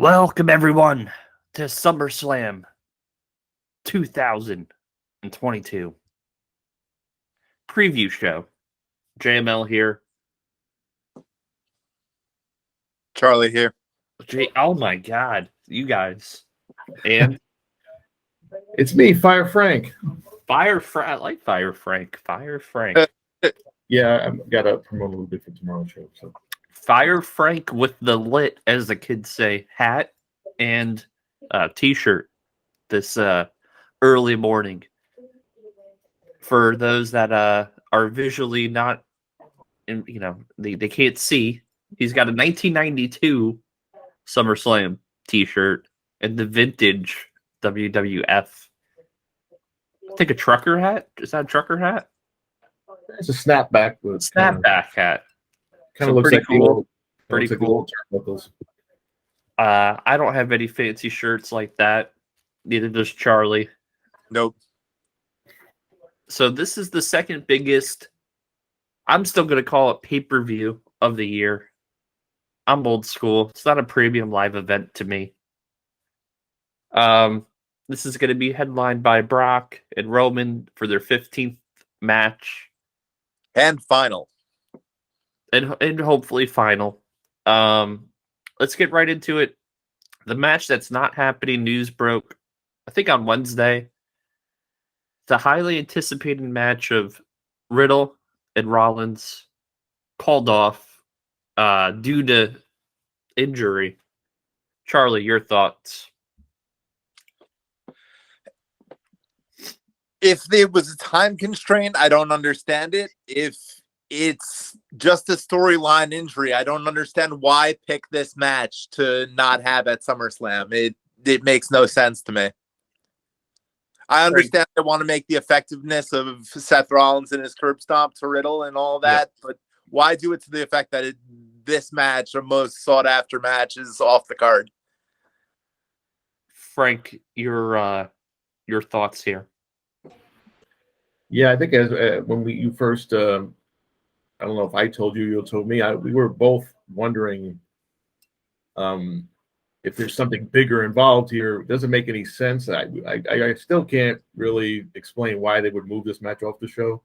Welcome, everyone, to SummerSlam 2022 preview show. JML here. Charlie here. Oh my God, you guys. And it's me, Fire Frank. I like Fire Frank. Fire Frank. Yeah, I've got to promote a little bit for tomorrow's show. So. Fire Frank with the lit, as the kids say, hat and t-shirt this early morning. For those that are visually not, they can't see, he's got a 1992 SummerSlam t-shirt and the vintage WWF. I think a trucker hat. Is that a trucker hat? It's a snapback. Snapback hat. Kind of looks like cool. Pretty cool. I don't have any fancy shirts like that. Neither does Charlie. Nope. So this is the second biggest, I'm still going to call it pay-per-view of the year. I'm old school. It's not a premium live event to me. This is going to be headlined by Brock and Roman for their 15th match. And final. And hopefully final. Let's get right into it. The match that's not happening, news broke, I think on Wednesday. The highly anticipated match of Riddle and Rollins called off due to injury. Charlie, your thoughts? If it was a time constraint, I don't understand it. If it's just a storyline injury, I don't understand why pick this match to not have at SummerSlam. It makes no sense to me. I understand they want to make the effectiveness of Seth Rollins and his curb stomp to Riddle and all that, but why do it to the effect that this match, a most sought after match, is off the card? Frank, your thoughts here? Yeah, I think as when you first, I don't know if I told you, you told me, we were both wondering if there's something bigger involved here. It doesn't make any sense. I still can't really explain why they would move this match off the show.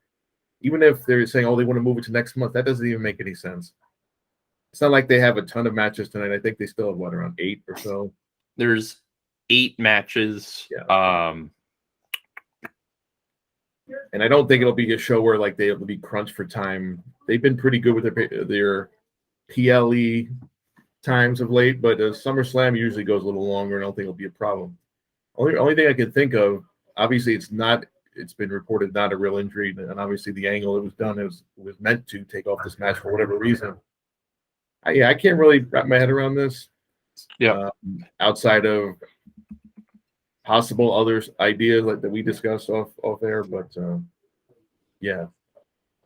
Even if they're saying, oh, they want to move it to next month, that doesn't even make any sense. It's not like they have a ton of matches tonight. I think they still have, around 8 or so? There's 8 matches. Yeah. And I don't think it'll be a show where they'll be crunched for time. They've been pretty good with their PLE times of late, but SummerSlam usually goes a little longer, and I don't think it'll be a problem. Only thing I can think of, obviously it's been reported not a real injury, and obviously the angle it was done was meant to take off this match for whatever reason. I can't really wrap my head around this. Yeah. Outside of possible other ideas that we discussed off air, but yeah,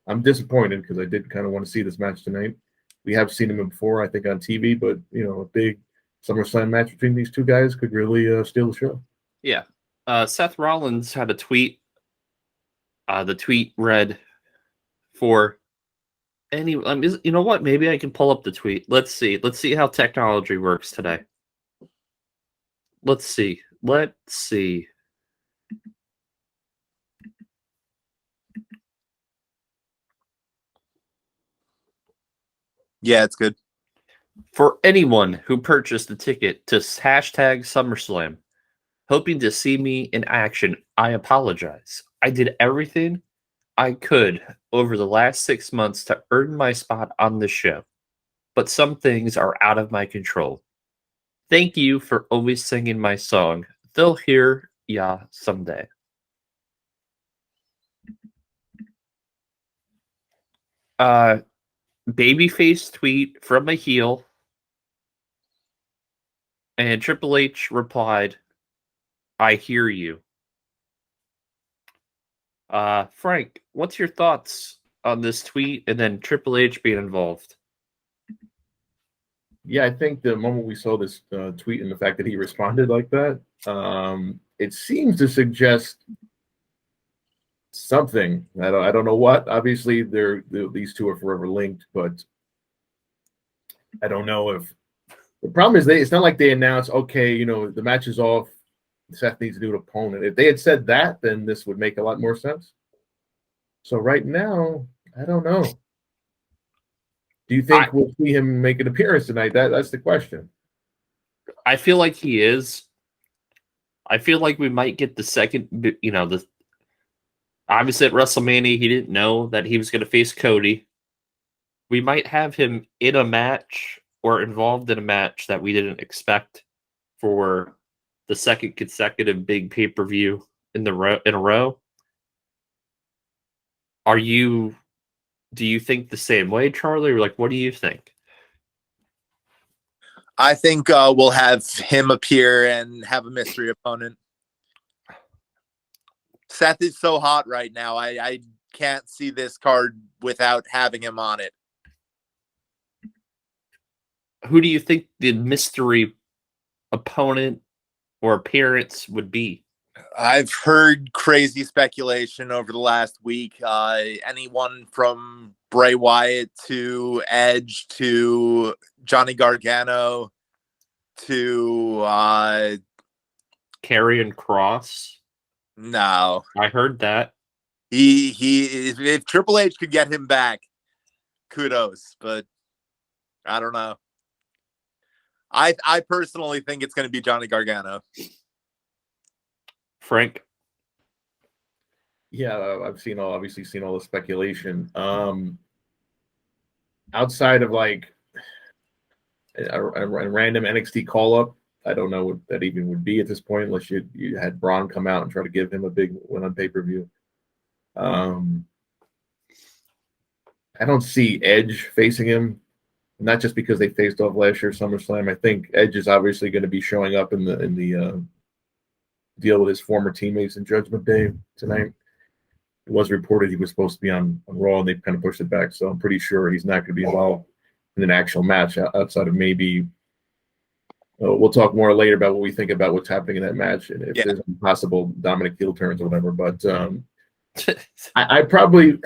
I'm disappointed because I did kind of want to see this match tonight. We have seen him before, I think, on TV, but a big SummerSlam match between these two guys could really steal the show. Yeah. Seth Rollins had a tweet. The tweet read for any. You know what? Maybe I can pull up the tweet. Let's see. Let's see how technology works today. Let's see. Yeah, it's good. For anyone who purchased a ticket to #SummerSlam, hoping to see me in action, I apologize. I did everything I could over the last 6 months to earn my spot on the show, but some things are out of my control. Thank you for always singing my song. They'll hear ya someday. Babyface tweet from a heel, and Triple H replied, I hear you. Frank, what's your thoughts on this tweet and then Triple H being involved? Yeah, I think the moment we saw this tweet and the fact that he responded like that, it seems to suggest something. I don't know what. Obviously, these two are forever linked, but I don't know if The problem is it's not like they announced, okay, the match is off. Seth needs a new opponent. If they had said that, then this would make a lot more sense. So right now, I don't know. Do you think we'll see him make an appearance tonight? That's the question. I feel like he is. I feel like we might get the second, obviously at WrestleMania, he didn't know that he was going to face Cody. We might have him in a match or involved in a match that we didn't expect for the second consecutive big pay-per-view in a row. Do you think the same way, Charlie? Or what do you think? I think we'll have him appear and have a mystery opponent. Seth is so hot right now. I can't see this card without having him on it. Who do you think the mystery opponent or appearance would be? I've heard crazy speculation over the last week. Anyone from Bray Wyatt to Edge to Johnny Gargano to Karrion Kross. No, I heard that. He if Triple H could get him back, kudos. But I don't know. I personally think it's going to be Johnny Gargano. Frank? Yeah, I've obviously seen all the speculation. Outside of a random NXT call up, I don't know what that even would be at this point, unless you had Braun come out and try to give him a big win on pay-per-view. I don't see Edge facing him, not just because they faced off last year SummerSlam. I think Edge is obviously going to be showing up in the deal with his former teammates in Judgment Day tonight. It was reported he was supposed to be on Raw, and they kind of pushed it back. So I'm pretty sure he's not going to be involved in an actual match outside of maybe. We'll talk more later about what we think about what's happening in that match and if there's possible Dominic heel turns or whatever. But I probably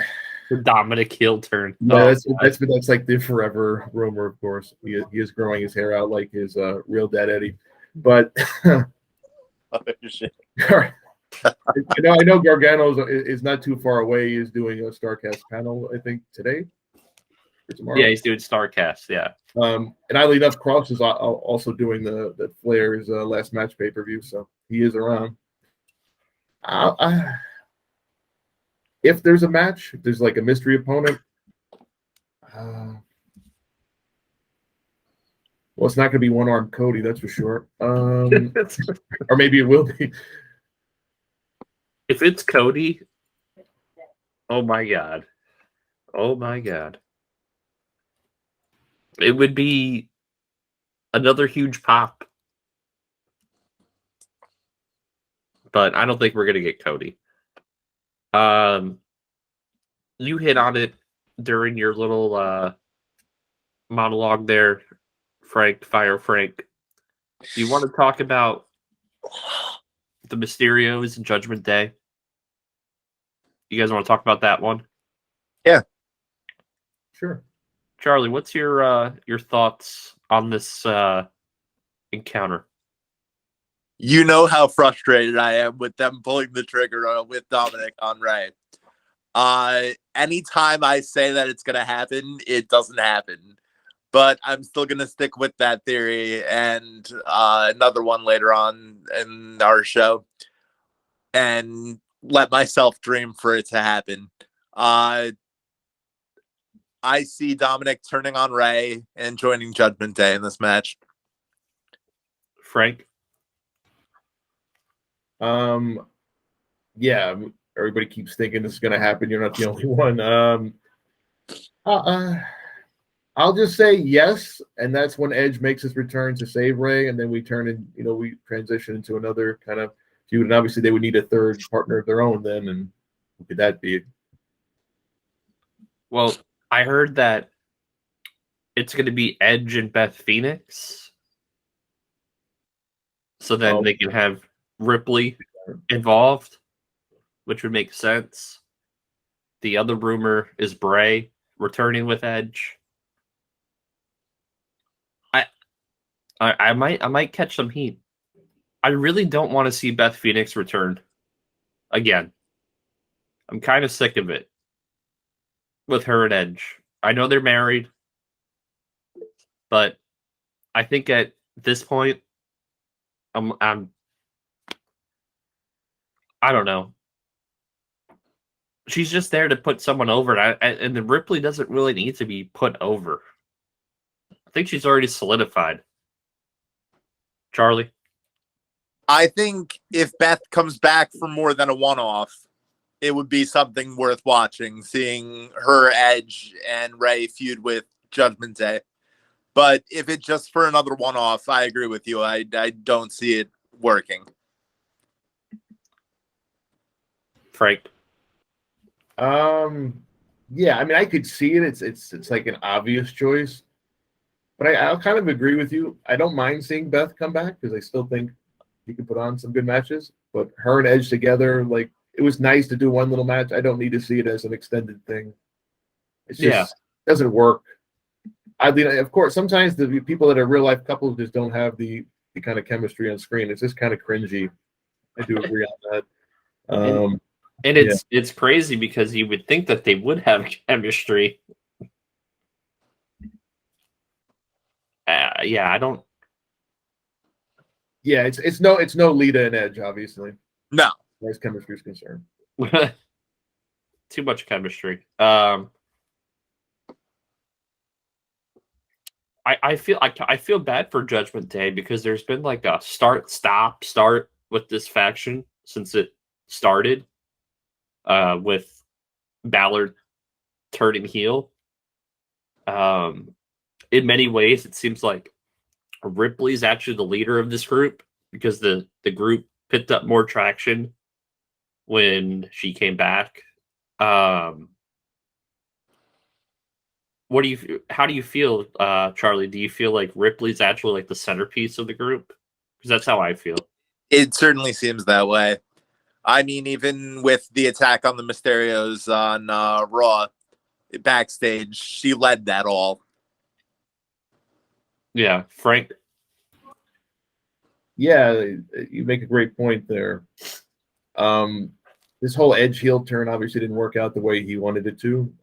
Dominic heel turn. Yeah, that's like the forever rumor. Of course, he is growing his hair out like his real dad Eddie. But I know Gargano is not too far away. He's doing a Starcast panel, I think, today or tomorrow. Yeah, he's doing Starcast. Yeah. And oddly enough, Cross is also doing the Flair's last match pay-per-view, so he is around. If there's a match, if there's like a mystery opponent, well, it's not going to be one-armed Cody, that's for sure. Or maybe it will be. If it's Cody, oh my God. It would be another huge pop. But I don't think we're going to get Cody. You hit on it during your little monologue there, Frank. Do you want to talk about the Mysterios and Judgment Day? You guys want to talk about that one? Yeah. Sure. Charlie, what's your thoughts on this encounter? You know how frustrated I am with them pulling the trigger with Dominic on Ray. Anytime I say that it's going to happen, it doesn't happen. But I'm still going to stick with that theory and another one later on in our show and let myself dream for it to happen. I see Dominic turning on Ray and joining Judgment Day in this match. Frank? Yeah, everybody keeps thinking this is going to happen. You're not the only one. I'll just say yes, and that's when Edge makes his return to save Ray, and then we we transition into another kind of feud, and obviously they would need a third partner of their own then, and who could that be? Well, I heard that it's going to be Edge and Beth Phoenix, so then they can have Ripley involved, which would make sense. The other rumor is Bray returning with Edge. I might catch some heat. I really don't want to see Beth Phoenix return again. I'm kind of sick of it with her and Edge. I know they're married, but I think at this point, I don't know. She's just there to put someone over, and the Ripley doesn't really need to be put over. I think she's already solidified. Charlie? I think if Beth comes back for more than a one-off, it would be something worth watching, seeing her, Edge, and Ray feud with Judgment Day. But if it's just for another one-off, I agree with you. I don't see it working. Frank? Yeah, I mean, I could see it. It's like an obvious choice, but I'll kind of agree with you. I don't mind seeing Beth come back because I still think she can put on some good matches. But her and Edge together, like, it was nice to do one little match. I don't need to see it as an extended thing. It's just doesn't work. I mean, of course, sometimes the people that are real life couples just don't have the kind of chemistry on screen. It's just kind of cringy. I do agree on that. And it's crazy because you would think that they would have chemistry. I don't. Yeah, it's no Lita and Edge, obviously. No, as far as chemistry is concerned. Too much chemistry. I feel bad for Judgment Day because there's been like a start with this faction since it started. With Ballard turning heel. In many ways, it seems like Ripley's actually the leader of this group because the group picked up more traction when she came back. How do you feel, Charlie? Do you feel like Ripley's actually like the centerpiece of the group? Because that's how I feel. It certainly seems that way. I mean, even with the attack on the Mysterios on Raw backstage, she led that all. Yeah, Frank. Yeah, you make a great point there. This whole Edge heel turn obviously didn't work out the way he wanted it to.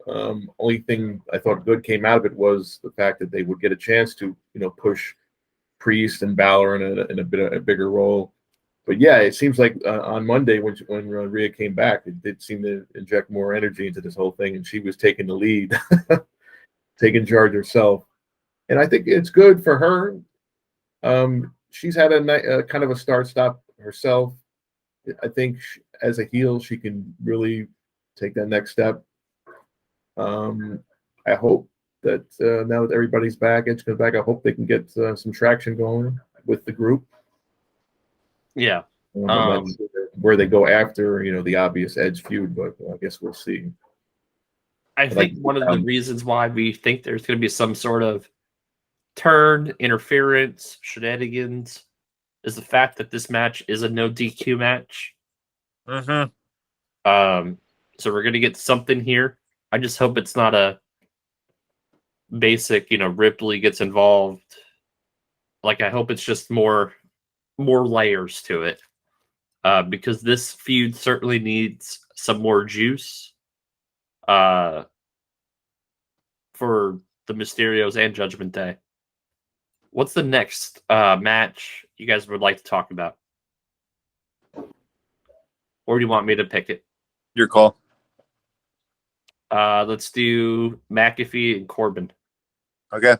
Only thing I thought good came out of it was the fact that they would get a chance to, push Priest and Balor in a bigger role. But yeah, it seems like on Monday when Rhea came back, it did seem to inject more energy into this whole thing, and she was taking the lead, taking charge herself. And I think it's good for her. She's had a kind of a start-stop herself. I think as a heel, she can really take that next step. I hope that now that everybody's back, Edge comes back, I hope they can get some traction going with the group. Yeah. I'm not sure where they go after, the obvious Edge feud, but I guess we'll see. I think one of the reasons why we think there's going to be some sort of turn, interference, shenanigans is the fact that this match is a no DQ match. Mm-hmm. So we're going to get something here. I just hope it's not a basic, Ripley gets involved. Like, I hope it's just more layers to it. Because this feud certainly needs some more juice for the Mysterios and Judgment Day. What's the next match you guys would like to talk about? Or do you want me to pick it? Your call. Let's do McAfee and Corbin. Okay.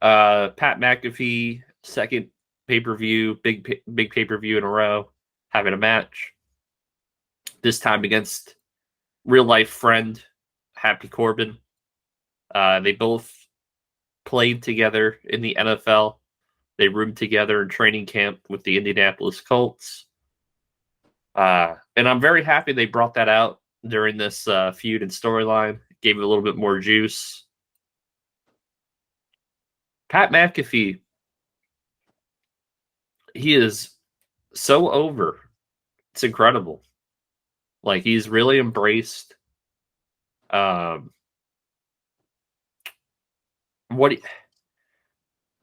Pat McAfee, second pay-per-view, big pay-per-view in a row, having a match. This time against real-life friend, Happy Corbin. They both played together in the NFL. They roomed together in training camp with the Indianapolis Colts. And I'm very happy they brought that out during this feud and storyline. Gave it a little bit more juice. Pat McAfee, he is so over. It's incredible. Like, he's really embraced. What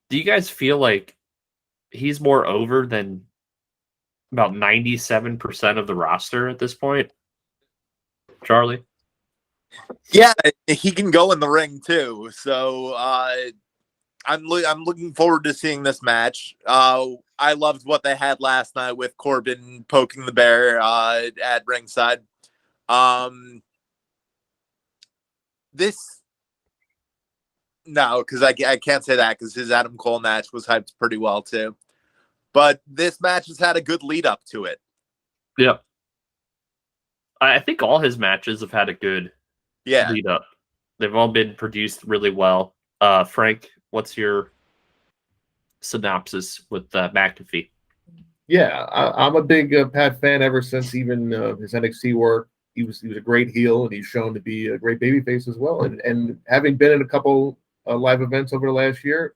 do Do you guys feel like he's more over than about 97% of the roster at this point? Charlie? Yeah, he can go in the ring too. So I'm looking forward to seeing this match. I loved what they had last night with Corbin poking the bear at ringside. Because I can't say that because his Adam Cole match was hyped pretty well too. But this match has had a good lead up to it. Yep. I think all his matches have had a good lead up. They've all been produced really well. Frank, what's your synopsis with Mcafee? Yeah, I'm a big Pat fan ever since even his NXT work. He was a great heel, and he's shown to be a great babyface as well. And having been in a couple live events over the last year,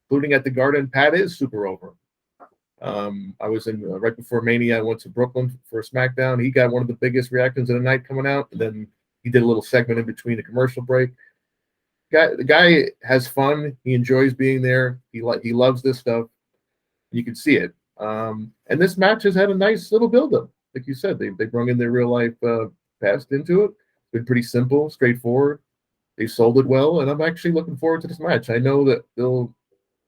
including at the Garden, Pat is super over. I was in right before Mania. I went to Brooklyn for a SmackDown. He got one of the biggest reactions of the night coming out, and then he did a little segment in between the commercial break. The guy has fun. He enjoys being there. He loves this stuff. You can see it. And this match has had a nice little build-up. Like you said, they brought in their real life past into it. It's been pretty simple, straightforward. They sold it well, and I'm actually looking forward to this match. I know that they'll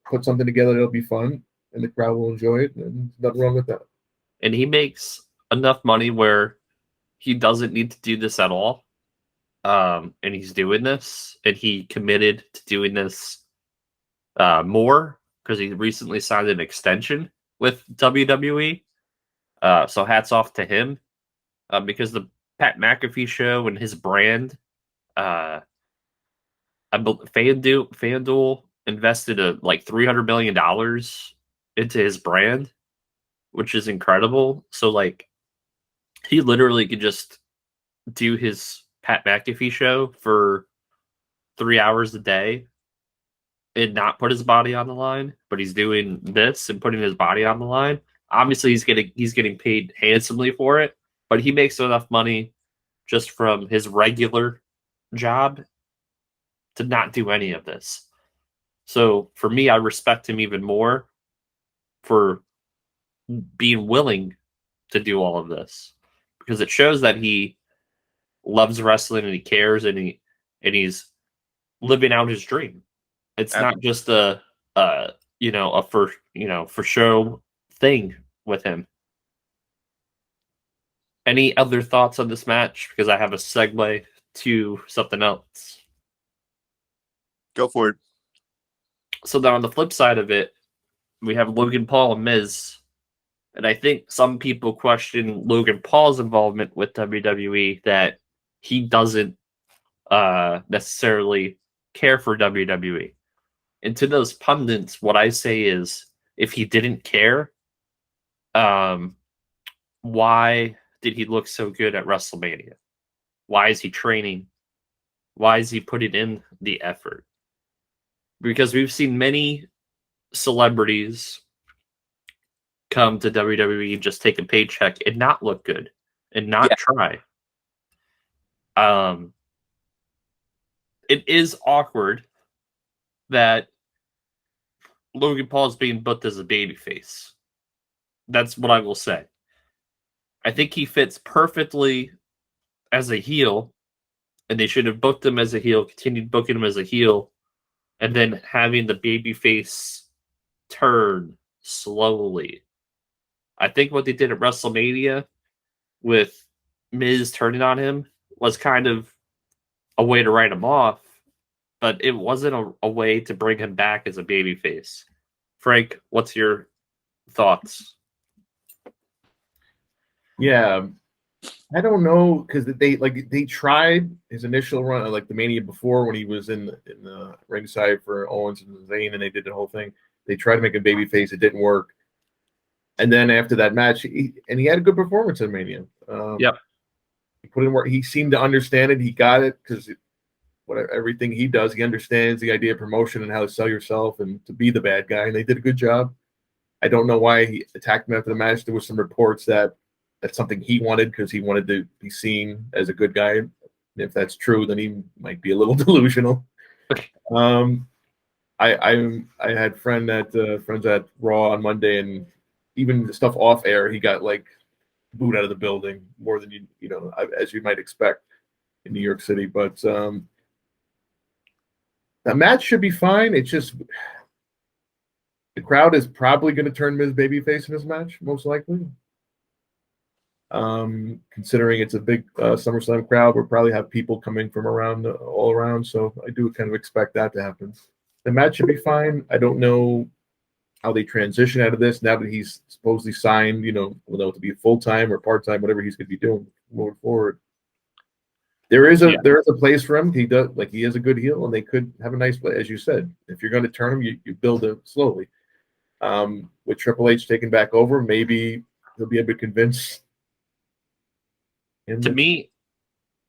put something together that'll be fun, and the crowd will enjoy it, and there's nothing wrong with that. And he makes enough money where he doesn't need to do this at all. And he's doing this, and he committed to doing this more because he recently signed an extension with WWE. So hats off to him because the Pat McAfee show and his brand, FanDuel invested like $300 million into his brand, which is incredible. So like he literally could just do his Pat McAfee show for 3 hours a day and not put his body on the line, but he's doing this and putting his body on the line. Obviously, he's getting paid handsomely for it, but he makes enough money just from his regular job to not do any of this. So for me, I respect him even more for being willing to do all of this because it shows that he loves wrestling and he cares and he's living out his dream. It's not just a for show thing with him. Any other thoughts on this match? Because I have a segue to something else. Go for it. So then on the flip side of it, we have Logan Paul and Miz. And I think some people question Logan Paul's involvement with WWE, that he doesn't necessarily care for WWE. And to those pundits, what I say is, if he didn't care, why did he look so good at WrestleMania? Why is he training? Why is he putting in the effort? Because we've seen many celebrities come to WWE, just take a paycheck and not look good and not try. It is awkward that Logan Paul is being booked as a babyface. That's what I will say. I think he fits perfectly as a heel, and they should have booked him as a heel, continued booking him as a heel, and then having the babyface turn slowly. I think what they did at WrestleMania with Miz turning on him was kind of a way to write him off, but it wasn't a way to bring him back as a babyface. Frank, what's your thoughts? Yeah, I don't know, because they tried his initial run, like the Mania before, when he was in the ringside for Owens and Zayn, and they did the whole thing. They tried to make a babyface, it didn't work. And then after that match, he had a good performance in Mania. Yep. He put in work. He seemed to understand it. He got it, because everything he does, he understands the idea of promotion and how to sell yourself and to be the bad guy. And they did a good job. I don't know why he attacked him after the match. There was some reports that that's something he wanted, because he wanted to be seen as a good guy. And if that's true, then he might be a little delusional. I had friends at Raw on Monday, and even the stuff off air, he got like booed out of the building more than as you might expect in New York City. But the match should be fine. It's just the crowd is probably going to turn Miz babyface in this match, most likely. Considering it's a big SummerSlam crowd, we'll probably have people coming from all around. So I do kind of expect that to happen. The match should be fine. I don't know how they transition out of this now that he's supposedly signed, whether it to be full-time or part-time, whatever he's going to be doing moving forward. There is a place for him. He is a good heel, and they could have a nice play, as you said. If you're going to turn him, you build it slowly. With Triple H taking back over, maybe he'll be able to convince him. To me,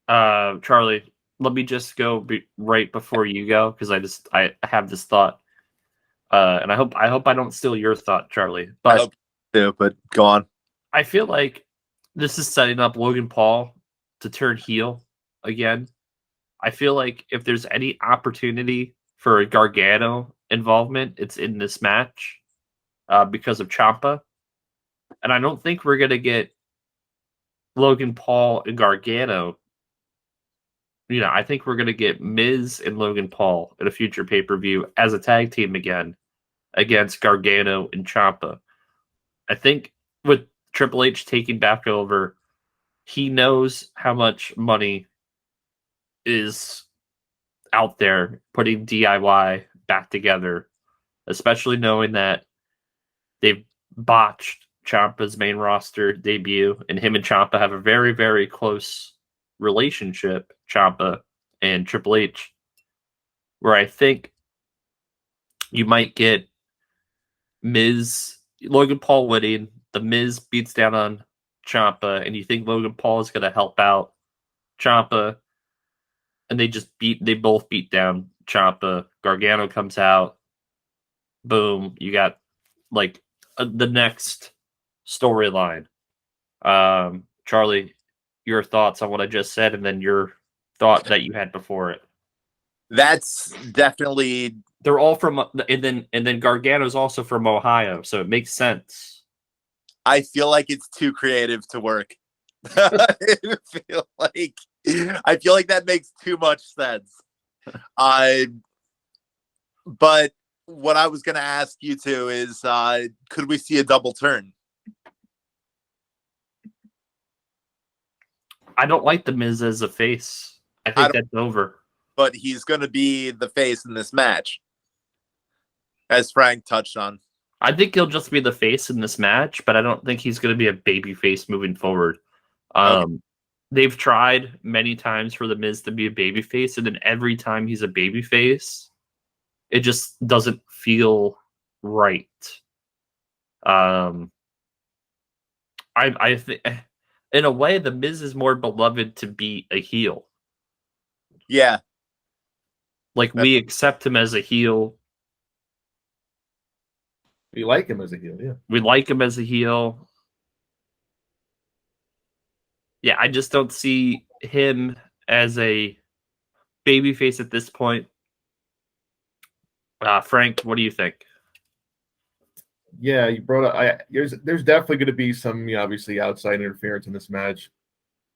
Charlie, let me just go right before you go, because I have this thought, and I hope I don't steal your thought, Charlie. But I hope you do, but go on. I feel like this is setting up Logan Paul to turn heel again. I feel like if there's any opportunity for a Gargano involvement, it's in this match because of Ciampa, and I don't think we're gonna get Logan Paul and Gargano. I think we're going to get Miz and Logan Paul in a future pay-per-view as a tag team again against Gargano and Ciampa. I think with Triple H taking back over, he knows how much money is out there putting DIY back together, especially knowing that they've botched Ciampa's main roster debut, and him and Ciampa have a very, very close relationship, Ciampa and Triple H, where I think you might get Logan Paul winning, the Miz beats down on Ciampa, and you think Logan Paul is going to help out Ciampa, and they both beat down Ciampa. Gargano comes out, boom, you got the next storyline. Charlie, your thoughts on what I just said, and then your thought that you had before it. That's definitely. They're all from, and then Gargano's also from Ohio, so it makes sense. I feel like it's too creative to work. I feel like that makes too much sense. But what I was going to ask you too is, could we see a double turn? I don't like the Miz as a face. I think that's over. But he's going to be the face in this match, as Frank touched on. I think he'll just be the face in this match, but I don't think he's going to be a baby face moving forward. Okay. They've tried many times for the Miz to be a baby face, and then every time he's a baby face, it just doesn't feel right. I think, in a way, the Miz is more beloved to be a heel. Yeah. We accept him as a heel. We like him as a heel, yeah. We like him as a heel. Yeah, I just don't see him as a babyface at this point. Frank, what do you think? Yeah, you brought up. There's definitely going to be some obviously outside interference in this match.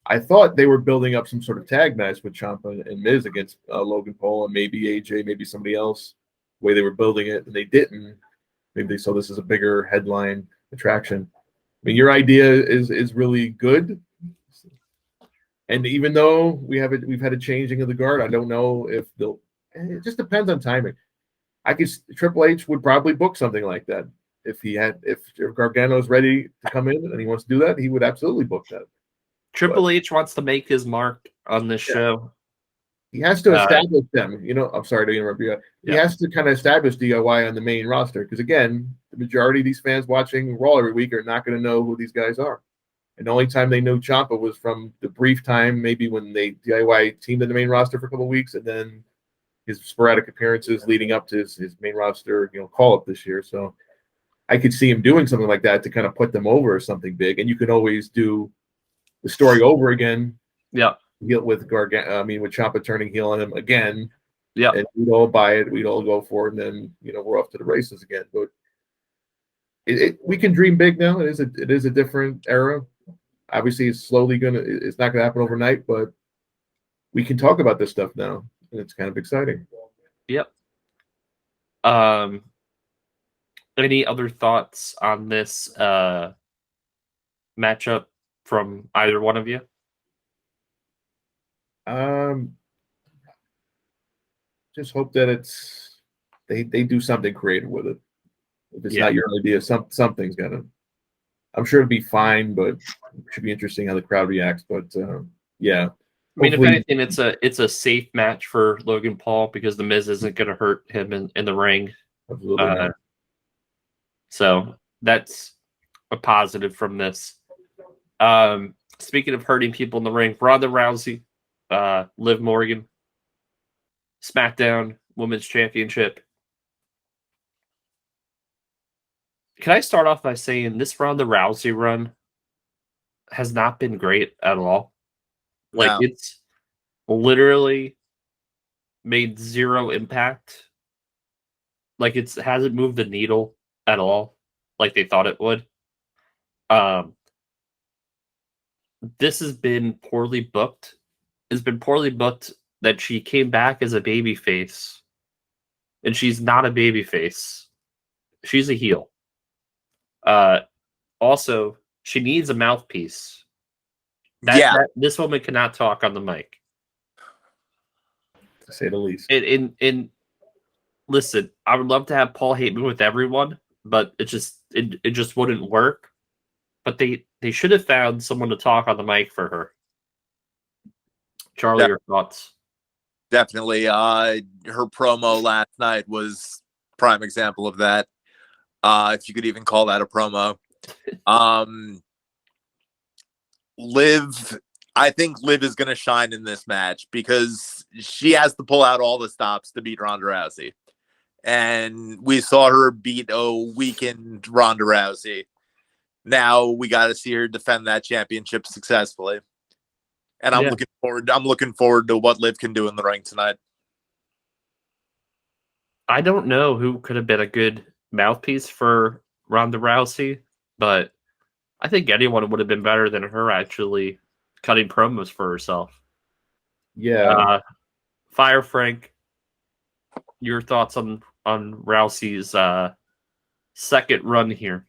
I thought they were building up some sort of tag match with Ciampa and Miz against Logan Paul and maybe AJ, maybe somebody else. The way they were building it, and they didn't. Maybe they saw this as a bigger headline attraction. I mean, your idea is really good. And even though we've had a changing of the guard, I don't know if they'll. It just depends on timing. Triple H would probably book something like that if Gargano's ready to come in and he wants to do that. He would absolutely book that. Triple H wants to make his mark on this show. He has to establish them. I'm sorry to interrupt you. He has to kind of establish DIY on the main roster because, again, the majority of these fans watching Raw every week are not going to know who these guys are. And the only time they know Ciampa was from the brief time, maybe when they DIY teamed in the main roster for a couple of weeks, and then his sporadic appearances leading up to his main roster, call-up this year. So I could see him doing something like that to kind of put them over or something big. And you can always do the story over again. Yeah. With Ciampa turning heel on him again Yeah. And we'd all buy it. We'd all go for it. And then, we're off to the races again. But we can dream big now. It is a different era. Obviously, it's not going to happen overnight, but we can talk about this stuff now. And it's kind of exciting. Yep. Any other thoughts on this matchup from either one of you? Just hope that they do something creative with it. If it's not your idea, something's gonna. I'm sure it'll be fine, but it should be interesting how the crowd reacts. But yeah, I mean, if anything, it's a safe match for Logan Paul because the Miz isn't going to hurt him in the ring. Absolutely not. So that's a positive from this. Speaking of hurting people in the ring, Ronda Rousey, Liv Morgan, SmackDown Women's Championship. Can I start off by saying this Ronda Rousey run has not been great at all? Like, it's literally made zero impact. Like, it hasn't moved the needle at all like they thought it would. This has been poorly booked. It's been poorly booked that she came back as a babyface, and she's not a babyface. She's a heel. Also, she needs a mouthpiece. This woman cannot talk on the mic, to say the least. And listen, I would love to have Paul Heyman with everyone, but it just wouldn't work. But they should have found someone to talk on the mic for her. Charlie, your thoughts? Definitely. Her promo last night was prime example of that. If you could even call that a promo. I think Liv is going to shine in this match because she has to pull out all the stops to beat Ronda Rousey. And we saw her beat a weakened Ronda Rousey. Now we got to see her defend that championship successfully. And I'm looking forward to what Liv can do in the ring tonight. I don't know who could have been a good mouthpiece for Ronda Rousey, but I think anyone would have been better than her actually cutting promos for herself. Yeah. Fire Frank, your thoughts on Rousey's second run here?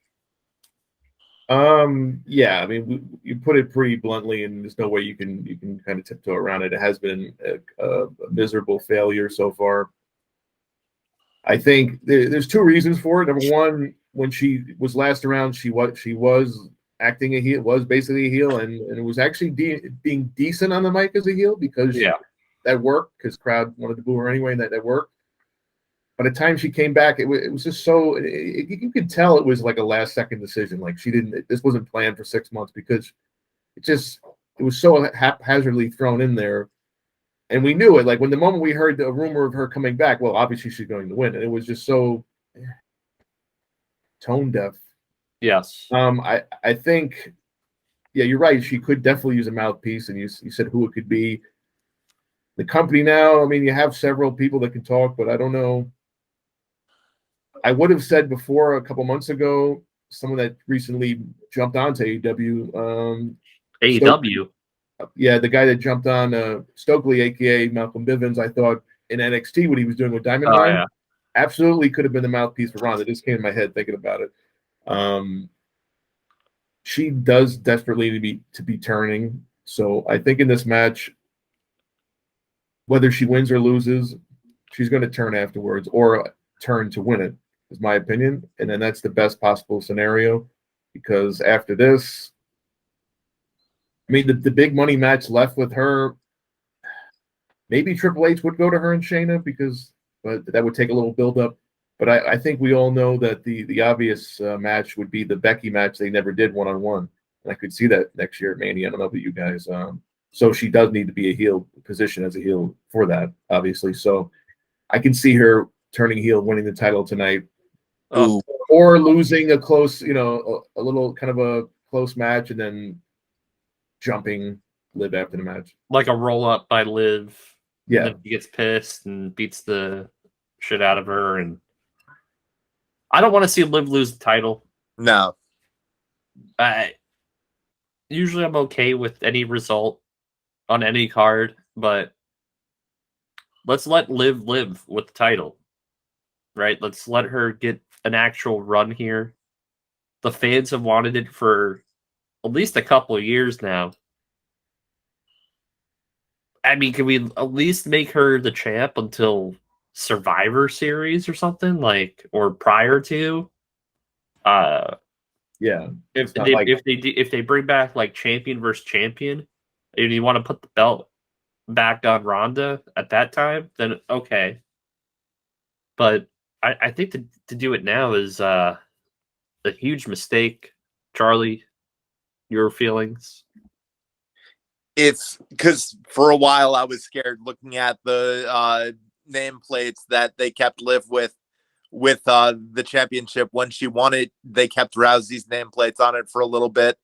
Yeah, I mean, you put it pretty bluntly, and there's no way you can kind of tiptoe around it. It has been a miserable failure so far. I think there's two reasons for it. Number one, when she was last around, she was acting a heel, was basically a heel, and it was actually being decent on the mic as a heel because that worked because crowd wanted to boo her anyway, and that worked. By the time she came back, it was just so you could tell it was like a last second decision. Like this wasn't planned for 6 months because it was so haphazardly thrown in there. And we knew it. Like when the moment we heard the rumor of her coming back, well, obviously she's going to win. And it was just so tone deaf. Yes. I think, yeah, you're right. She could definitely use a mouthpiece. And you said who it could be. The company now, I mean, you have several people that can talk, but I don't know. I would have said before a couple months ago, someone that recently jumped onto AEW. AEW? Yeah, the guy that jumped on Stokely, a.k.a. Malcolm Bivens, I thought in NXT, what he was doing with Diamond Mine, absolutely could have been the mouthpiece for Ronda. This came in my head thinking about it. She does desperately need to be turning. So I think in this match, whether she wins or loses, she's going to turn afterwards or turn to win it, is my opinion. And then that's the best possible scenario because after this, I mean, the big money match left with her, maybe Triple H would go to her and Shayna but that would take a little build up. But I think we all know that the obvious match would be the Becky match they never did one-on-one. And I could see that next year at Mania. I don't know about you guys. So she does need to be a heel position as a heel for that, obviously. So I can see her turning heel, winning the title tonight. Or losing a close, a little kind of a close match and then jumping Liv after the match. Like a roll up by Liv. Yeah. And then he gets pissed and beats the shit out of her. And I don't want to see Liv lose the title. No. Usually I'm okay with any result on any card, but let's let Liv live with the title, right? Let's let her get an actual run here. The fans have wanted it for at least a couple of years now. I mean, can we at least make her the champ until Survivor Series or something, like, or prior to? Yeah. If not they like- if they bring back like champion versus champion, and you want to put the belt back on Ronda at that time, then okay. But I think to do it now is a huge mistake. Charlie, your feelings? It's because for a while I was scared looking at the nameplates that they kept Liv with the championship. When she won it, they kept Rousey's nameplates on it for a little bit.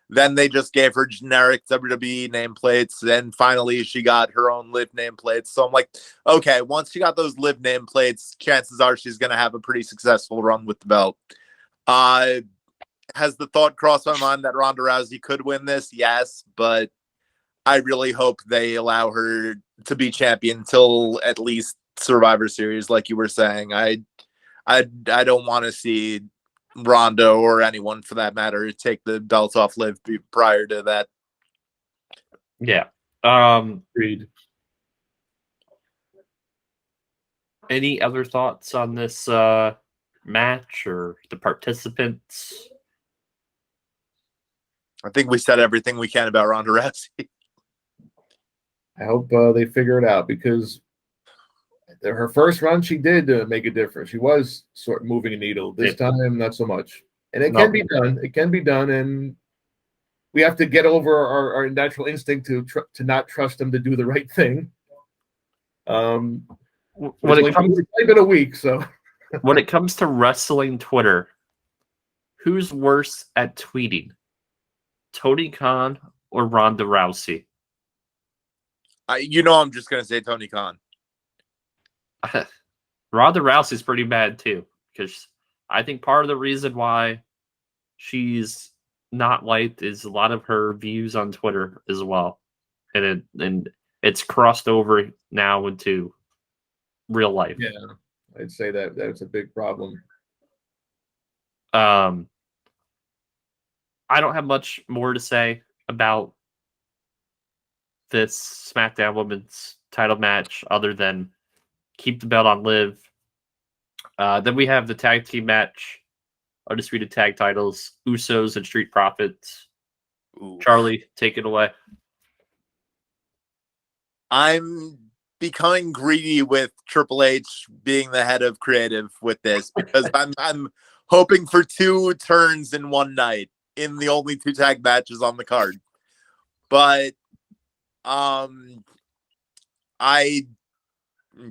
Then they just gave her generic WWE nameplates. And finally, she got her own Liv nameplates. So I'm like, okay, once she got those Liv nameplates, chances are she's going to have a pretty successful run with the belt. Has the thought crossed my mind that Ronda Rousey could win this? Yes, but I really hope they allow her to be champion until at least Survivor Series, like you were saying. I don't want to see Ronda or anyone for that matter take the belts off Liv prior to that. Yeah. Agreed. Any other thoughts on this match or the participants? I think we said everything we can about Ronda Rousey. I hope they figure it out, because her first run, she did make a difference. She was sort of moving a needle. This time, not so much. And it can be done. It can be done, and we have to get over our natural instinct to not trust them to do the right thing. When it's only been a week, so when it comes to wrestling Twitter, who's worse at tweeting, Tony Khan or Ronda Rousey? I'm just gonna say Tony Khan. Ronda Rousey's pretty bad too, because I think part of the reason why she's not liked is a lot of her views on Twitter as well, and it's crossed over now into real life. Yeah, I'd say that's a big problem. I don't have much more to say about this SmackDown Women's title match other than keep the belt on Liv. Then we have the tag team match, undisputed tag titles, Usos and Street Profits. Ooh. Charlie, take it away. I'm becoming greedy with Triple H being the head of creative with this, because I'm hoping for 2 turns in one night in the only 2 tag matches on the card. But I'm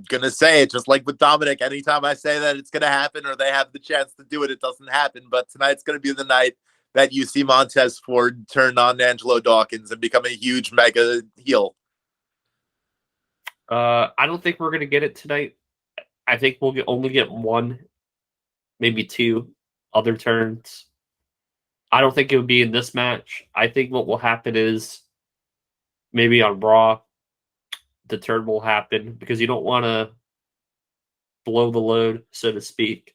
gonna say it just like with Dominic. Anytime I say that it's gonna happen or they have the chance to do it, it doesn't happen. But tonight's gonna be the night that you see Montez Ford turn on Angelo Dawkins and become a huge mega heel. I don't think we're gonna get it tonight. I think we'll only get 1, maybe 2 other turns. I don't think it would be in this match. I think what will happen is maybe on Raw, the turn will happen, because you don't want to blow the load, so to speak,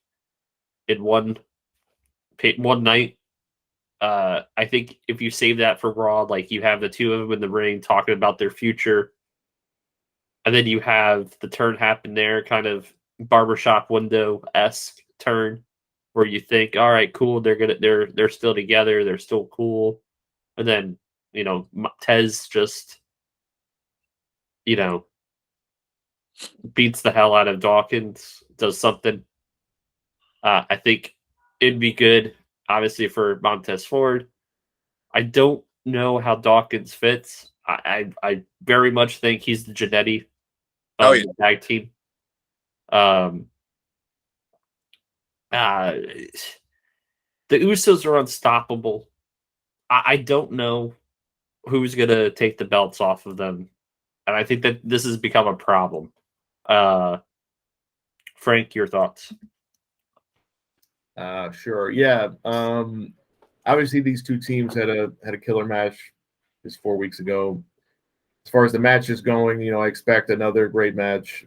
in one night. I think if you save that for Raw, like you have the 2 of them in the ring talking about their future, and then you have the turn happen there, kind of barbershop window-esque turn, where you think, all right, cool, they're still together, they're still cool, and then Tez just beats the hell out of Dawkins, does something. I think it'd be good, obviously, for Montez Ford. I don't know how Dawkins fits. I very much think he's the Jannetty of the tag team. The Usos are unstoppable. I don't know who's going to take the belts off of them And I think that this has become a problem. Frank, your thoughts? Sure. Yeah. Obviously, these two teams had a killer match just 4 weeks ago. As far as the match is going, I expect another great match.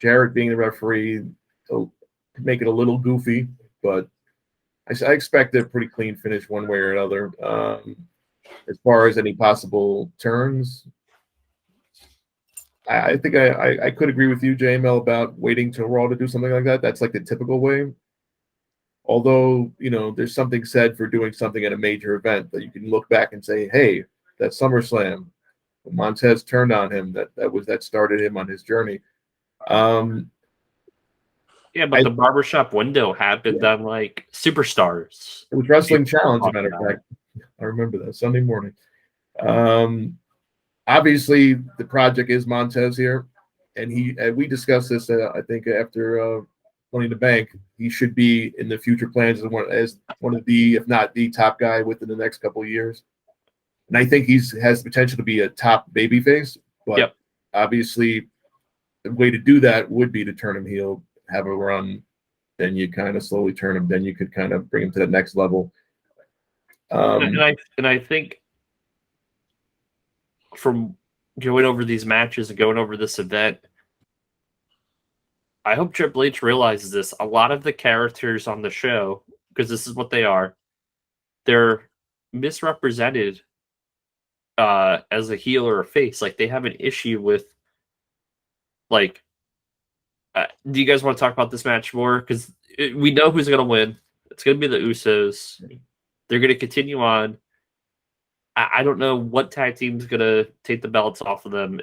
Jarrett being the referee will make it a little goofy, but I expect a pretty clean finish one way or another. As far as any possible turns, I think I could agree with you, JML, about waiting till Raw to do something like that. That's like the typical way. Although, there's something said for doing something at a major event that you can look back and say, hey, that SummerSlam, Montez turned on him. That started him on his journey. Yeah, but the barbershop window happened on like Superstars. It was Wrestling Challenge, as a matter of fact. I remember that Sunday morning. Obviously, the project is Montez here, and we discussed this. I think after Money in the Bank, he should be in the future plans as one of the, if not the top guy within the next couple of years. And I think has potential to be a top babyface. But obviously, the way to do that would be to turn him heel, have a run, then you kind of slowly turn him. Then you could kind of bring him to the next level. And I think from going over these matches and going over this event, I hope Triple H realizes this. A lot of the characters on the show, because this is what they are, they're misrepresented as a heel or a face. Like, they have an issue with, like, do you guys want to talk about this match more? Because we know who's going to win. It's going to be the Usos. They're going to continue on. I don't know what tag team's going to take the belts off of them.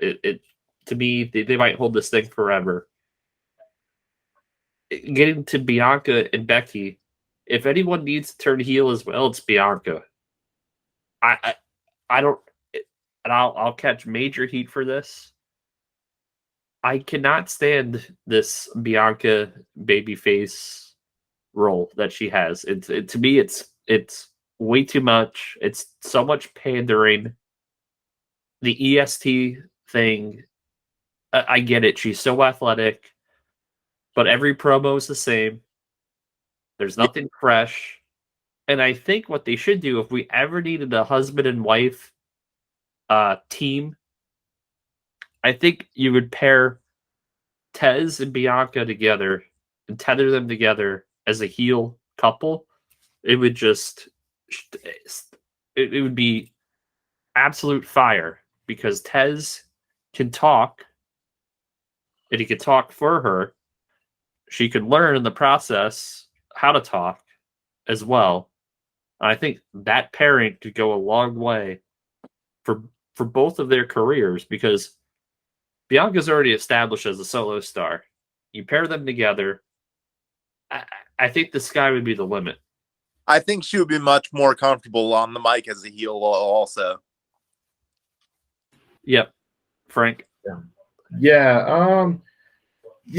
To me, they might hold this thing forever. Getting to Bianca and Becky, if anyone needs to turn heel as well, it's Bianca. I don't, and I'll catch major heat for this. I cannot stand this Bianca babyface role that she has. To me, it's way too much. It's so much pandering. The EST thing, I get it. She's so athletic, but every promo is the same. There's nothing fresh. And I think what they should do, if we ever needed a husband and wife team, I think you would pair Tez and Bianca together and tether them together as a heel couple. It would just, it would be absolute fire, because Tez can talk, and he can talk for her. She could learn in the process how to talk as well. And I think that pairing could go a long way for both of their careers, because Bianca's already established as a solo star. You pair them together, I think the sky would be the limit. I think she would be much more comfortable on the mic as a heel also. Yep. Frank? Yeah.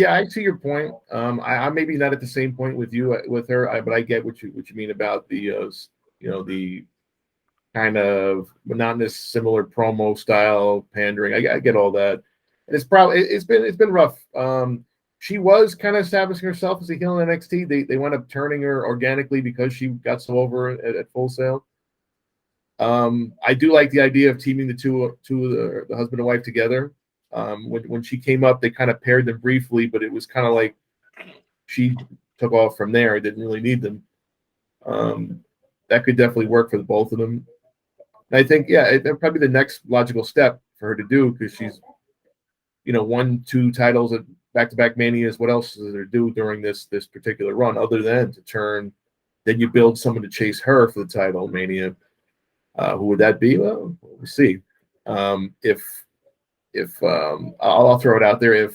I see your point. I maybe not at the same point with you with her, but I get what you mean about the the kind of monotonous, similar promo style pandering. I get all that. And it's been rough. She was kind of establishing herself as a heel in NXT. They wound up turning her organically because she got so over at Full Sail. I do like the idea of teaming the two the husband and wife together. When she came up, they kind of paired them briefly, but it was kind of like she took off from there. I didn't really need them. That could definitely work for the both of them. And I think, probably the next logical step for her to do, because she's, won 2 titles at back-to-back Manias. What else is there to do during this particular run other than to turn? Then you build someone to chase her for the title, Mania. Who would that be? Well, we'll see. If I'll throw it out there, if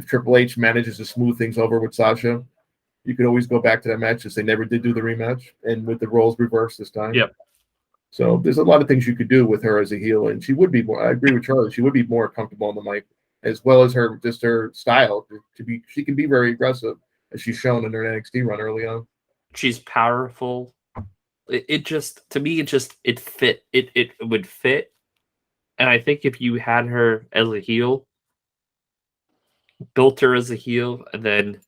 Triple H manages to smooth things over with Sasha, you could always go back to that match since they never did do the rematch, and with the roles reversed this time. Yep. So there's a lot of things you could do with her as a heel, and she would be more. I agree with Charlie. She would be more comfortable on the mic, as well as her style. She can be very aggressive, as she's shown in her NXT run early on. She's powerful. It just, to me, it fit. It would fit. And I think if you had her as a heel, built her as a heel, and then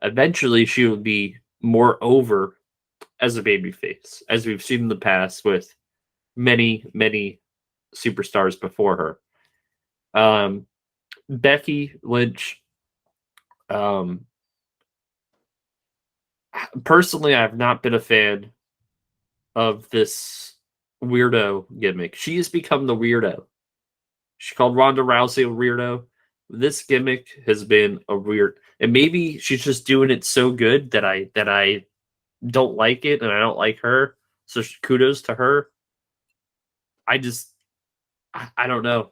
eventually she would be more over as a babyface, as we've seen in the past with many, many superstars before her. Becky Lynch, personally, I've not been a fan of this weirdo gimmick. She has become the weirdo. She called Ronda Rousey a weirdo. This gimmick has been a weird, and maybe she's just doing it so good that I don't like it, and I don't like her. So kudos to her. I don't know.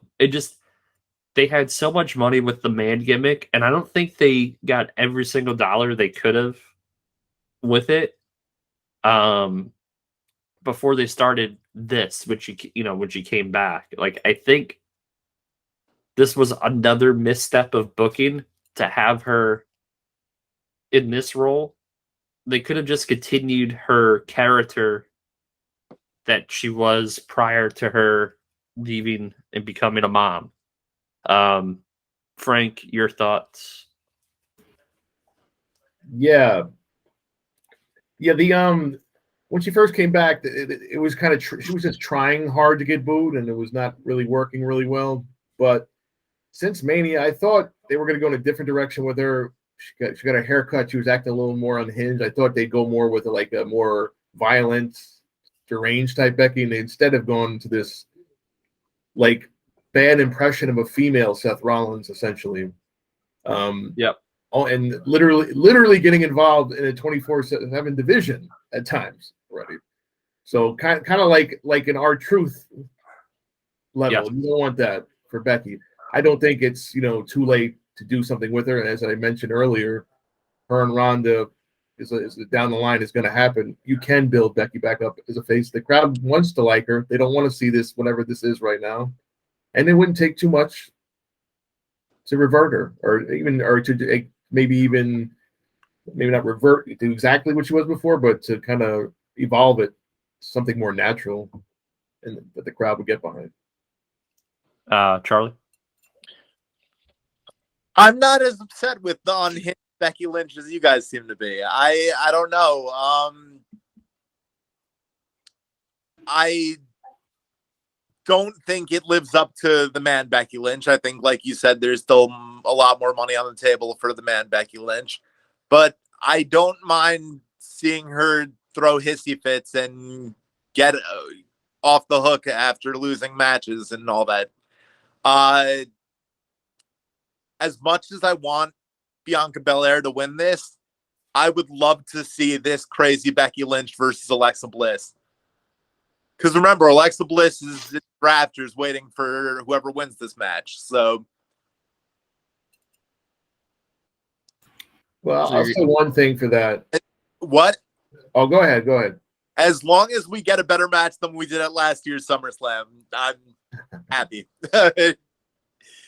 They had so much money with the man gimmick, and I don't think they got every single dollar they could have with it. Before they started this, when she came back, like I think this was another misstep of booking to have her in this role. They could have just continued her character that she was prior to her leaving and becoming a mom. Frank, your thoughts? Yeah. The when she first came back, it was kind of she was just trying hard to get booed, and it was not really working really well. But since Mania, I thought they were going to go in a different direction with her. She got a haircut. She was acting a little more unhinged. I thought they'd go more with like a more violent, deranged type Becky, and they instead have gone to this like bad impression of a female Seth Rollins, essentially. Yep. Oh, and literally getting involved in a 24/7 division at times already. So kind of like an R-Truth level. Yes. You don't want that for Becky. I don't think it's too late to do something with her. And as I mentioned earlier, her and Ronda is down the line is going to happen. You can build Becky back up as a face. The crowd wants to like her. They don't want to see this, whatever this is right now, and it wouldn't take too much to revert her, or to maybe not revert to exactly what she was before, but to kind of evolve it to something more natural, and that the crowd would get behind. Charlie? I'm not as upset with the unhinged Becky Lynch as you guys seem to be. I don't know. I don't think it lives up to the man Becky Lynch. I think, like you said, there's still a lot more money on the table for the man Becky Lynch. But I don't mind seeing her throw hissy fits and get off the hook after losing matches and all that. As much as I want Bianca Belair to win this, I would love to see this crazy Becky Lynch versus Alexa Bliss. Because remember, Alexa Bliss is in rafters waiting for whoever wins this match. So, well, I'll say one thing for that. What? Oh, go ahead. As long as we get a better match than we did at last year's SummerSlam, I'm happy.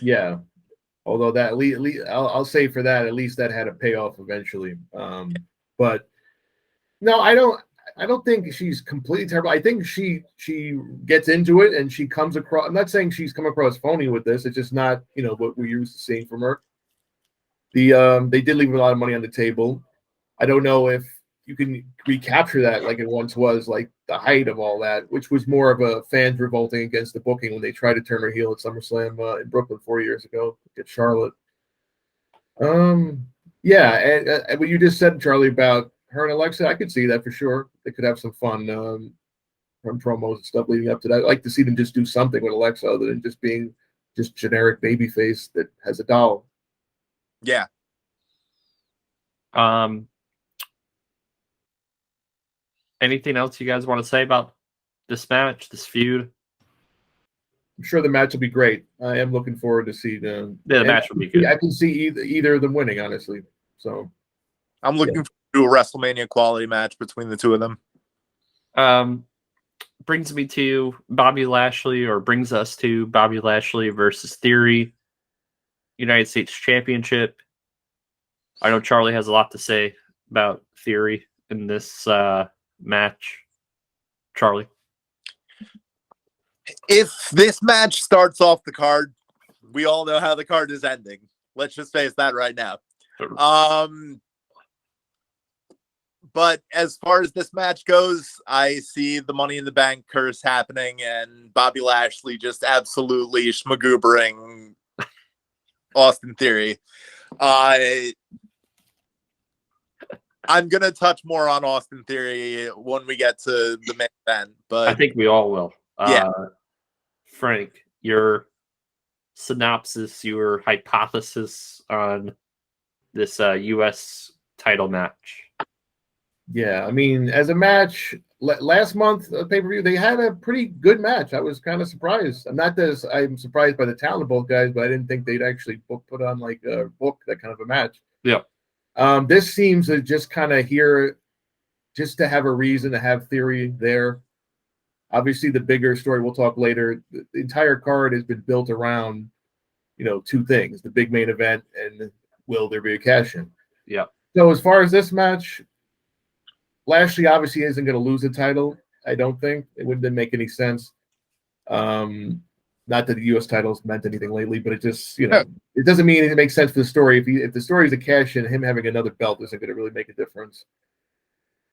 Yeah. Although that I'll say for that, at least that had a payoff eventually. But no, I don't think she's completely terrible. I think she gets into it and she comes across. I'm not saying she's come across phony with this. It's just not what we're used to seeing from her. They did leave a lot of money on the table. I don't know if you can recapture that like it once was, like the height of all that, which was more of a fans revolting against the booking when they tried to turn her heel at SummerSlam in Brooklyn 4 years ago against Charlotte. Yeah, and what you just said, Charlie, about her and Alexa, I could see that for sure. They could have some fun from promos and stuff leading up to that. I'd like to see them just do something with Alexa other than just being just generic babyface that has a doll. Yeah. Anything else you guys want to say about this match, this feud? I'm sure the match will be great. I am looking forward to see the match will be good. I can see either of them winning, honestly. So I'm looking forward to a WrestleMania quality match between the two of them. Brings me to Bobby Lashley, or brings us to Bobby Lashley versus Theory, United States Championship. I know Charlie has a lot to say about Theory in this match. Charlie? If this match starts off the card, we all know how the card is ending. Let's just face that right now. But as far as this match goes, I see the Money in the Bank curse happening and Bobby Lashley just absolutely schmagoobering Austin Theory. I'm going to touch more on Austin Theory when we get to the main event. But I think we all will. Yeah. Frank, your synopsis, your hypothesis on this U.S. title match. Yeah, I mean, as a match, last month pay-per-view, they had a pretty good match. I was kind of surprised. I'm surprised by the talent of both guys, but I didn't think they'd actually put on like a book that kind of a match. Yeah. This seems to just kind of here, just to have a reason to have Theory there. Obviously, the bigger story we'll talk later. The entire card has been built around, two things: the big main event and will there be a cash-in? Yeah. So as far as this match, Lashley obviously isn't going to lose the title. I don't think it wouldn't make any sense. Not that the U.S. title's meant anything lately, but it just, it doesn't mean it makes sense for the story. If the story is a cash in, him having another belt isn't going to really make a difference.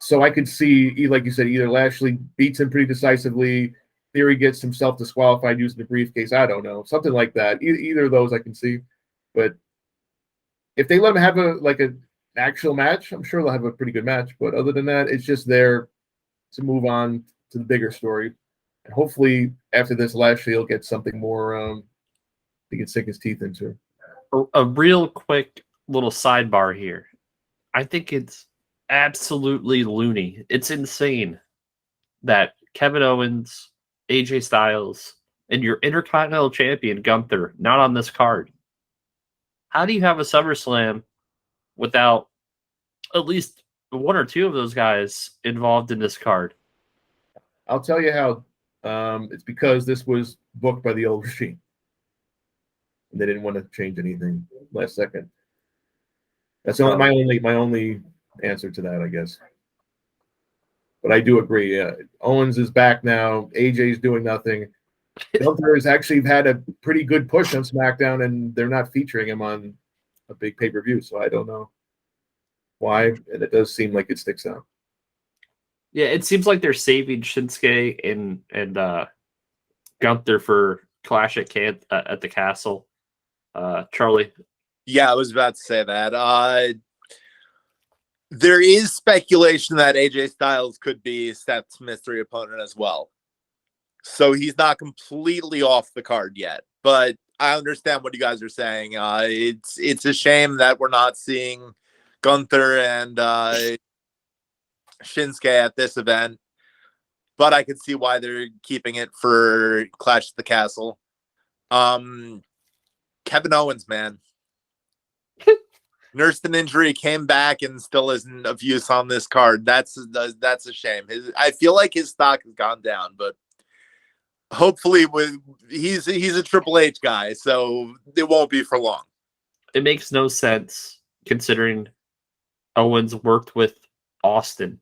So I could see, like you said, either Lashley beats him pretty decisively, Theory gets himself disqualified using the briefcase. I don't know, something like that. Either of those I can see, but if they let him have an actual match, I'm sure they'll have a pretty good match. But other than that, it's just there to move on to the bigger story. And hopefully after this, Lashley will get something more he can sink his teeth into. A real quick little sidebar here. I think it's absolutely loony. It's insane that Kevin Owens, AJ Styles, and your Intercontinental Champion Gunther not on this card. How do you have a SummerSlam without at least one or two of those guys involved in this card? I'll tell you how. It's because this was booked by the old regime. And they didn't want to change anything last second. That's my only answer to that, I guess. But I do agree. Owens is back now. AJ's doing nothing. Gunther has actually had a pretty good push on SmackDown, and they're not featuring him on a big pay-per-view, so I don't know why, and it does seem like it sticks out. Yeah, it seems like they're saving Shinsuke and Gunther for Clash at the Castle. Charlie? Yeah, I was about to say that. There is speculation that AJ Styles could be Seth's mystery opponent as well. So he's not completely off the card yet, but I understand what you guys are saying. It's a shame that we're not seeing Gunther and Shinsuke at this event, but I could see why they're keeping it for Clash at the Castle. Kevin Owens, man. Nursed an injury, came back, and still isn't of use on this card. That's a shame. I feel like his stock has gone down, but hopefully he's a Triple H guy, so it won't be for long. It makes no sense considering Owens worked with Austin.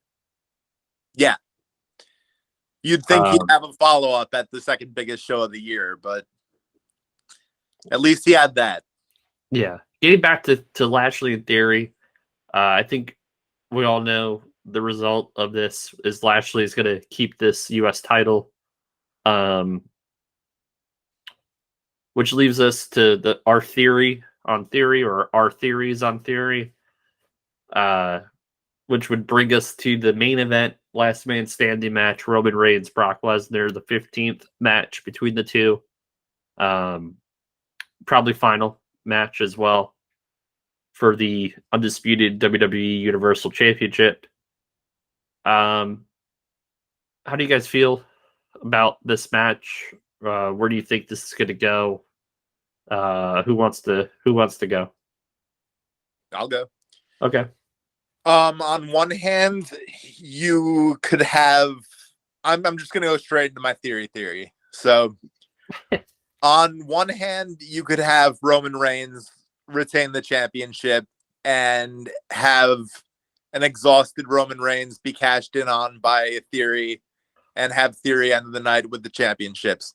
Yeah. You'd think he'd have a follow-up at the second biggest show of the year, but at least he had that. Yeah. Getting back to Lashley and Theory, I think we all know the result of this is Lashley is going to keep this U.S. title, which leaves us to our theory on Theory, or our theories on Theory, which would bring us to the main event, last man standing match, Roman Reigns, Brock Lesnar, the 15th match between the two. Probably final match as well for the undisputed WWE Universal Championship. How do you guys feel about this match? Where do you think this is going to go? Who wants to go? I'll go. Okay. On one hand, you could have. I'm just gonna go straight into my theory. So, on one hand, you could have Roman Reigns retain the championship and have an exhausted Roman Reigns be cashed in on by Theory, and have Theory end the night with the championships.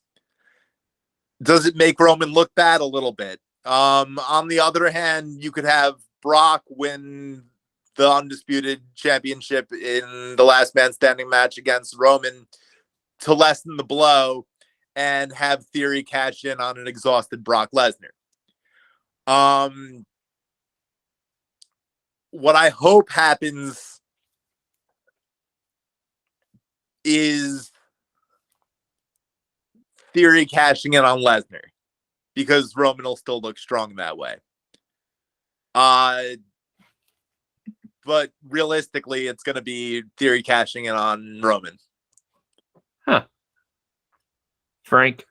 Does it make Roman look bad? A little bit. On the other hand, you could have Brock win the undisputed championship in the last man standing match against Roman to lessen the blow and have Theory cash in on an exhausted Brock Lesnar. What I hope happens is Theory cashing in on Lesnar, because Roman will still look strong that way. But realistically, it's going to be Theory cashing in on Roman. Huh. Frank,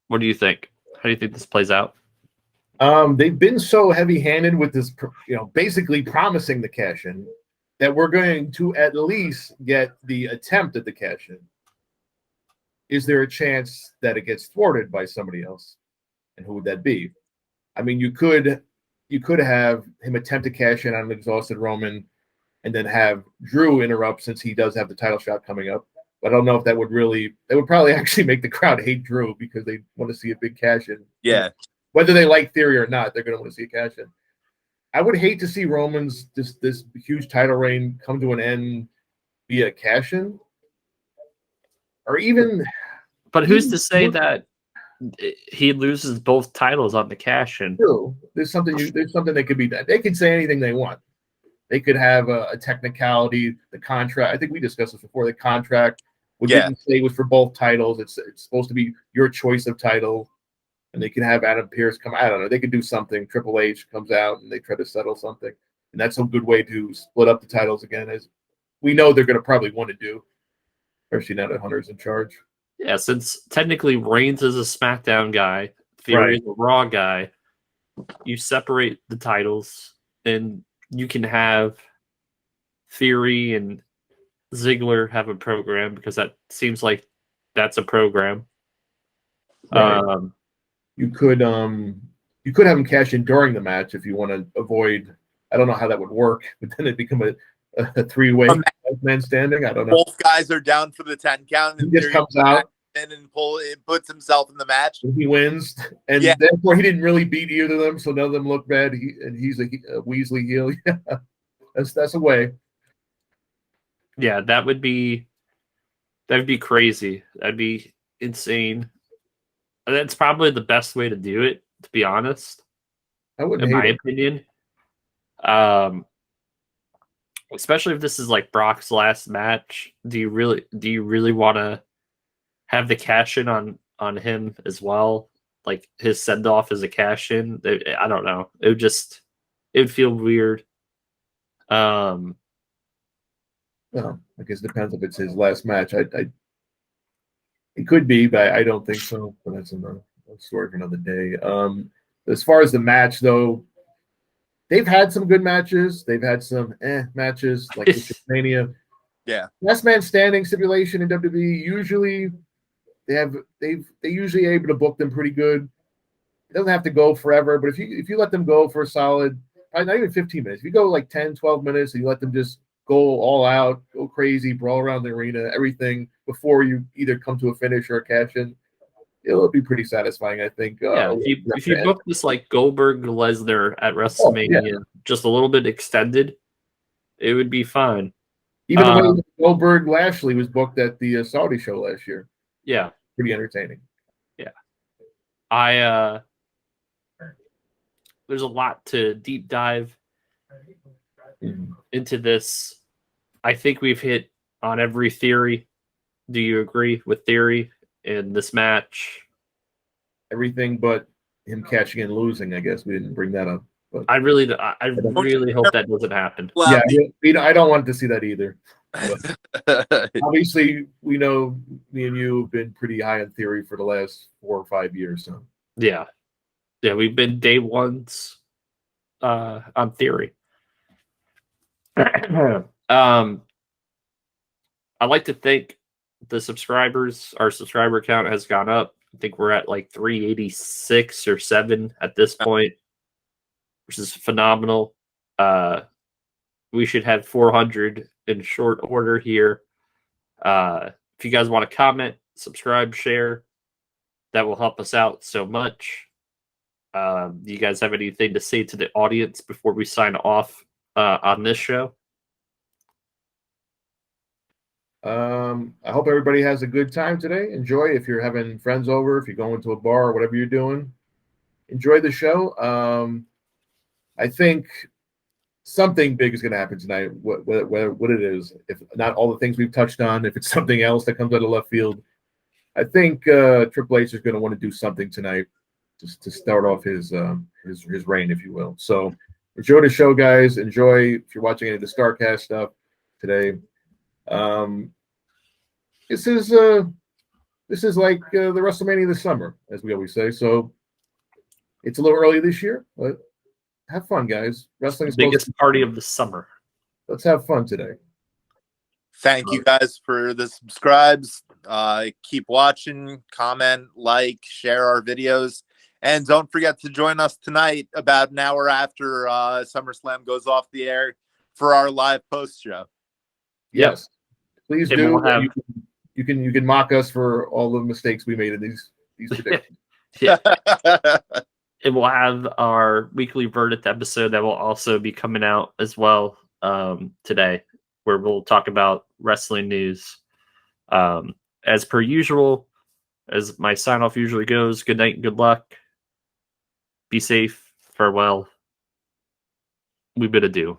what do you think? How do you think this plays out? They've been so heavy-handed with this, basically promising the cash-in that we're going to at least get the attempt at the cash-in. Is there a chance that it gets thwarted by somebody else? And who would that be? I mean, you could have him attempt to cash in on an exhausted Roman and then have Drew interrupt, since he does have the title shot coming up. But I don't know if that would probably actually make the crowd hate Drew, because they want to see a big cash in. Yeah. Whether they like Theory or not, they're going to want to see a cash in. I would hate to see Roman's this huge title reign come to an end via cash in. Or even, but who's to say that he loses both titles on the cash in? There's something that could be done. They could say anything they want. They could have a technicality, the contract. I think we discussed this before. The contract didn't say it was for both titles. It's supposed to be your choice of title, and they can have Adam Pearce come. I don't know. They could do something. Triple H comes out and they try to settle something, and that's a good way to split up the titles again, as we know they're going to probably want to do. Especially now that Hunter's in charge. Yeah, since technically Reigns is a SmackDown guy, Theory is a Raw guy, you separate the titles, and you can have Theory and Ziggler have a program, because that seems like that's a program. Right. You could have him cash in during the match if you want to avoid. I don't know how that would work, but then it become a three-way man standing. I don't know. Both guys are down for the 10 count, and he just comes out and it puts himself in the match. He wins, and therefore he didn't really beat either of them, so none of them look bad. He's a Weasley heel. Yeah, that's a way. Yeah, that would be crazy. That'd be insane. That's probably the best way to do it, to be honest. I wouldn't, in my opinion. Especially if this is like Brock's last match, do you really want to have the cash in on him as well? Like his send off as a cash in? I don't know. It would feel weird. Well, I guess it depends if it's his last match. It could be, but I don't think so. But that's another story for another day. As far as the match, though, they've had some good matches. They've had some matches, like Mania. Yeah. Last man standing stipulation in WWE, usually they usually able to book them pretty good. It doesn't have to go forever, but if you let them go for a solid, probably not even 15 minutes, if you go like 10, 12 minutes and you let them just go all out, go crazy, brawl around the arena, everything before you either come to a finish or a cash in, it'll be pretty satisfying, I think. If you book this like Goldberg Lesnar at WrestleMania, just a little bit extended, it would be fine. Even the way Goldberg Lashley was booked at the Saudi show last year. Yeah. Pretty entertaining. Yeah. There's a lot to deep dive into this. I think we've hit on every theory. Do you agree with Theory in this match? Everything but him catching and losing. I guess we didn't bring that up. But I really hope that doesn't happen. Well, I don't want to see that either. Obviously, we know me and you have been pretty high on Theory for the last 4 or 5 years. So yeah, we've been day ones on Theory. I like to think the subscribers, our subscriber count has gone up. I think we're at like 386 or 7 at this point, which is phenomenal. We should have 400 in short order here. If you guys want to comment, subscribe, share, That will help us out so much. Do you guys have anything to say to the audience before we sign off on this show? I hope everybody has a good time today. Enjoy if you're having friends over, if you're going to a bar or whatever you're doing. Enjoy the show. I think something big is going to happen tonight. What it is, if not all the things we've touched on, if it's something else that comes out of left field, I think Triple H is going to want to do something tonight just to start off his reign, if you will. So enjoy the show, guys. Enjoy if you're watching any of the StarCast stuff today. This is like the WrestleMania of the summer, as we always say. So it's a little early this year, but have fun, guys. Wrestling is Biggest party of the summer. Let's have fun today. Thank you guys for the subscribes. Keep watching, comment, like, share our videos. And don't forget to join us tonight about an hour after SummerSlam goes off the air for our live post show. Yes. Please And do. we'll have- You can mock us for all the mistakes we made in these predictions. Yeah. And we'll have our weekly verdict episode that will also be coming out as well today, where we'll talk about wrestling news. As per usual, as my sign off usually goes, good night and good luck. Be safe. Farewell. We bid adieu.